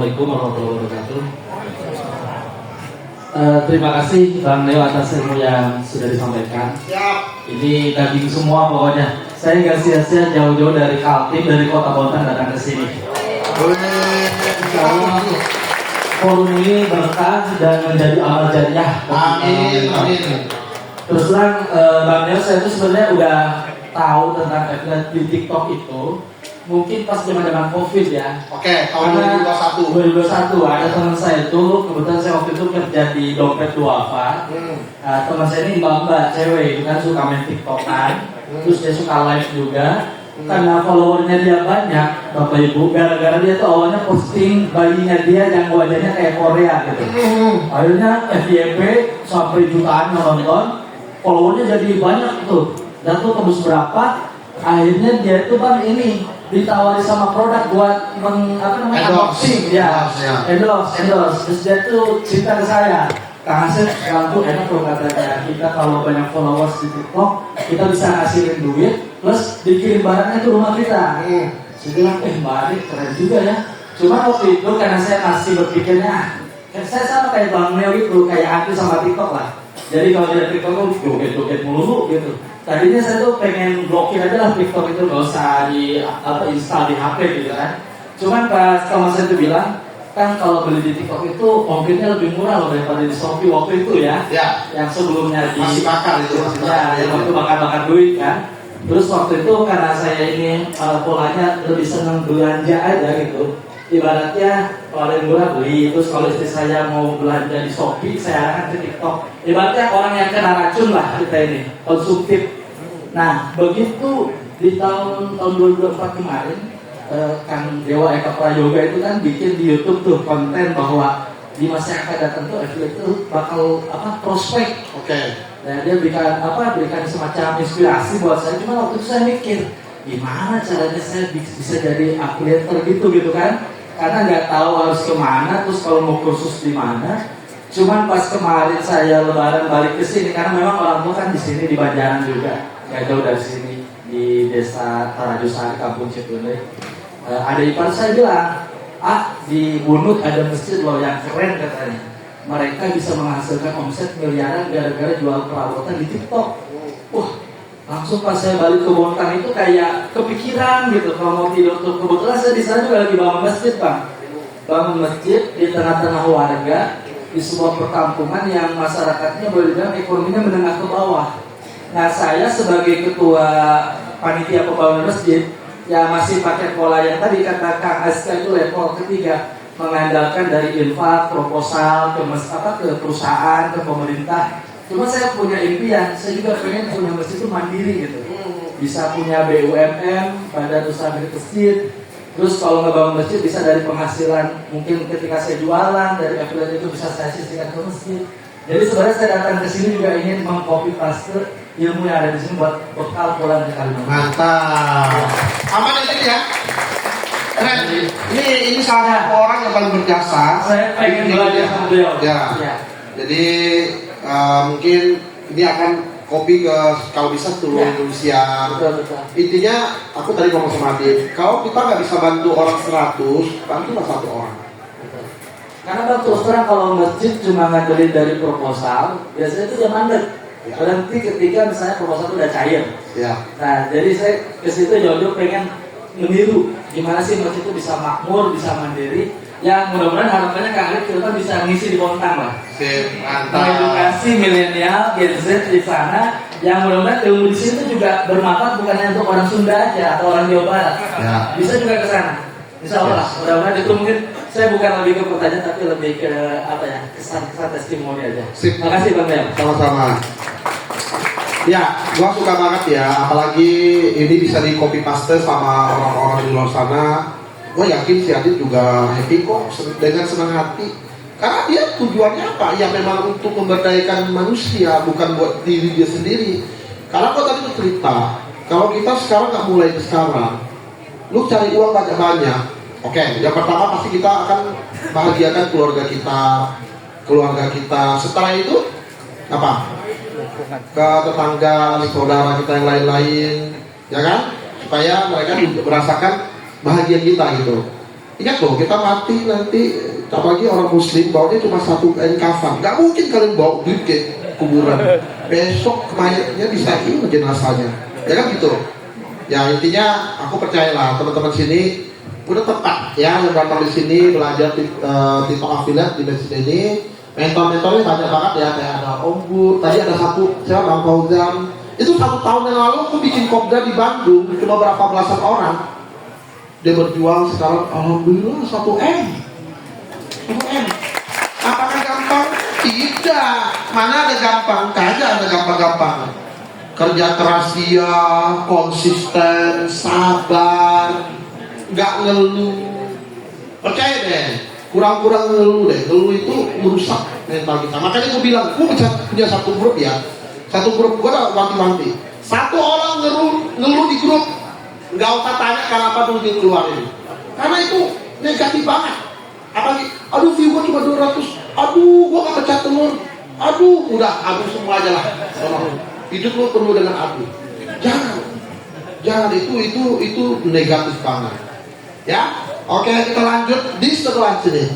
Assalamualaikum warahmatullahi wabarakatuh. Terima kasih Bang Leo atas ilmu yang sudah disampaikan. Ini daging semua pokoknya. Saya nggak sia-sia jauh-jauh dari Kaltim, dari Kota Bontang datang ke sini. Insyaallah forum ini berkah dan menjadi amal jariah. Amin, amin. Terus terang Bang Leo, saya itu sebenarnya udah tahu tentang affiliate di TikTok itu. Mungkin pas zaman COVID ya. Oke, tahun 2021. 2021 ada teman saya itu, kebetulan saya waktu itu kerja di Dompet Duafa. Teman saya ini mbak cewek itu kan suka main TikTokan, terus dia suka live juga. Karena followernya dia banyak, bapak ibu, gara-gara dia tuh awalnya posting bayinya dia yang wajahnya kayak Korea gitu. Akhirnya FYP sampai jutaan yang nonton, followernya jadi banyak tuh. Dan tuh tembus berapa? Akhirnya dia itu Bang ini ditawari sama produk buat unboxing ya, endorse. Terus dia tuh cerita ke saya, Kang Asep, sekarang tuh enak loh katanya, kita kalau banyak followers di TikTok kita bisa ngasihin duit plus dikirim barangnya ke rumah kita. Saya bilang Mbak keren juga ya. Cuma waktu itu karena saya masih berpikirnya saya sama kayak Bang Neo gitu, kayak aku sama TikTok lah. Jadi kalau dia TikTok tuh joget-joget mulu gitu. Tadinya saya tuh pengen blokir aja lah TikTok itu, gak usah install di HP gitu kan. Cuman pas teman saya tuh bilang, kan kalau beli di TikTok itu ongkirnya lebih murah loh daripada di Shopee waktu itu ya. Yang sebelumnya masih bakar itu, yang waktu bakar duit kan. Terus waktu itu karena saya ini polanya lebih senang belanja aja gitu. Ibaratnya kalau ada yang murah beli, terus kalau istri saya mau belanja di Shopee, saya arahkan ke TikTok. Ibaratnya orang yang kena racun lah kita ini, konsumtif. Nah, begitu di tahun 2024 kemarin, Kang Dewa Eka Prayoga itu kan bikin di YouTube tuh konten bahwa di masa yang akan datang tuh affiliate itu bakal prospek. Nah, dia berikan semacam inspirasi buat saya. Cuma waktu itu saya mikir, gimana caranya saya bisa jadi affiliate gitu kan? Karena nggak tahu harus kemana, terus kalau mau kursus di mana. Cuman pas kemarin saya lebaran balik ke sini, karena memang orang tua kan di sini di Banjaran juga, nggak jauh dari sini di desa Tarajusari, Kampung Citunde. Ada ipar saya bilang, di Bunut ada masjid loh yang keren katanya. Mereka bisa menghasilkan omset miliaran gara-gara jual perabotan di TikTok. Langsung pas saya balik ke Bontang itu kayak kepikiran gitu kalau mau tidur tuh. Kebetulan saya di sana juga lagi bangun masjid Bang. Bangun masjid di tengah-tengah warga di sebuah perkampungan yang masyarakatnya boleh dibilang ekonominya menengah ke bawah. Nah, saya sebagai ketua panitia pembangunan masjid ya masih pakai pola yang tadi kata Kang Aska itu level ketiga, mengandalkan dari infak, proposal ke perusahaan, ke pemerintah. Cuma saya punya impian, saya juga pengen punya masjid itu mandiri gitu. Bisa punya BUMN, badan usaha milik masjid. Terus kalau ngebangun masjid bisa dari penghasilan, mungkin ketika saya jualan dari affiliate itu bisa saya sisihkan ke masjid. Jadi sebenarnya saya datang ke sini juga ingin mengcopy paste ilmu yang ada di sini buat bekal pulang ke Kalimantan. Mantap. Aman ini ya. Keren. Ini salah satu orang yang paling berjasa. Saya pengen belajar sama beliau. Ya. Jadi mungkin ini akan kopi ke kalau bisa seluruh Indonesia. Betul. Intinya aku tadi ngomong sama Adit, kalau kita nggak bisa bantu orang 100, bantulah 1 orang. Betul. Karena Bang terus terang kalau masjid cuma ngandelin dari proposal, biasanya itu dia mandek. Berhenti ketika misalnya proposal itu udah cair. Nah, jadi saya ke situ jauh-jauh pengen meniru gimana sih masjid itu bisa makmur, bisa mandiri. Ya mudah-mudahan harapannya Kang Arif kita bisa ngisi di Bontang lah. Mantap. Edukasi milenial Gen Z di sana, yang mudah-mudahan ilmu di situ juga bermanfaat bukan hanya untuk orang Sunda aja atau orang Jawa Barat. Bisa juga ke sana. Insya Allah. Mudah-mudahan itu mungkin saya bukan lebih ke pertanyaan tapi lebih ke kesan-kesan testimoni aja. Terima kasih Bang Leo. Sama-sama. Ya, gua suka banget ya, apalagi ini bisa di copy paste sama orang-orang di luar sana. Gue yakin si Adit juga happy kok dengan senang hati. Karena dia tujuannya apa? Ya memang untuk memberdayakan manusia, bukan buat diri dia sendiri. Karena kok tadi cerita, kalau kita sekarang nggak mulai sekarang, lu cari uang banyak-banyak. Oke, yang pertama pasti kita akan bahagiakan keluarga kita. Setelah itu apa? Ke tetangga, saudara kita yang lain-lain, ya kan? Supaya mereka merasakan bahagia kita gitu. Ingat loh, kita mati nanti, apalagi orang muslim bawanya cuma satu kain kafan. Gak mungkin kalian bawa duit ke kuburan. Besok mayatnya bisa ini jenazahnya. Ya kan gitu. Ya intinya aku percayalah teman-teman sini udah tepat ya yang datang di sini belajar di affiliate di masjid ini. Mentor-mentornya banyak banget ya, kayak ada Om Gur, tadi ada satu siapa Bang Fauzan. Itu 1 tahun yang lalu aku bikin kopdar di Bandung cuma berapa belasan orang. Dia berjuang sekarang alhamdulillah 1M. Apakah gampang? Tidak. Mana ada gampang? Kagak ada gampang-gampang. Kerja keras dia, konsisten, sabar, nggak ngeluh. Percaya deh, kurang-kurang ngeluh deh. Ngeluh itu merusak mental kita. Makanya gue bilang, gue punya satu grup ya. Satu grup gue udah wanti-wanti. Satu orang ngeluh di grup, nggak usah tanya kenapa dulu dia keluarin. Karena itu negatif banget. Apalagi, aduh view gue cuma 200, aduh gue gak pecah telur, aduh udah aduh semua aja lah. Hidup lo penuh dengan aduh. Jangan itu negatif banget. Ya, oke kita lanjut di sebelah sini.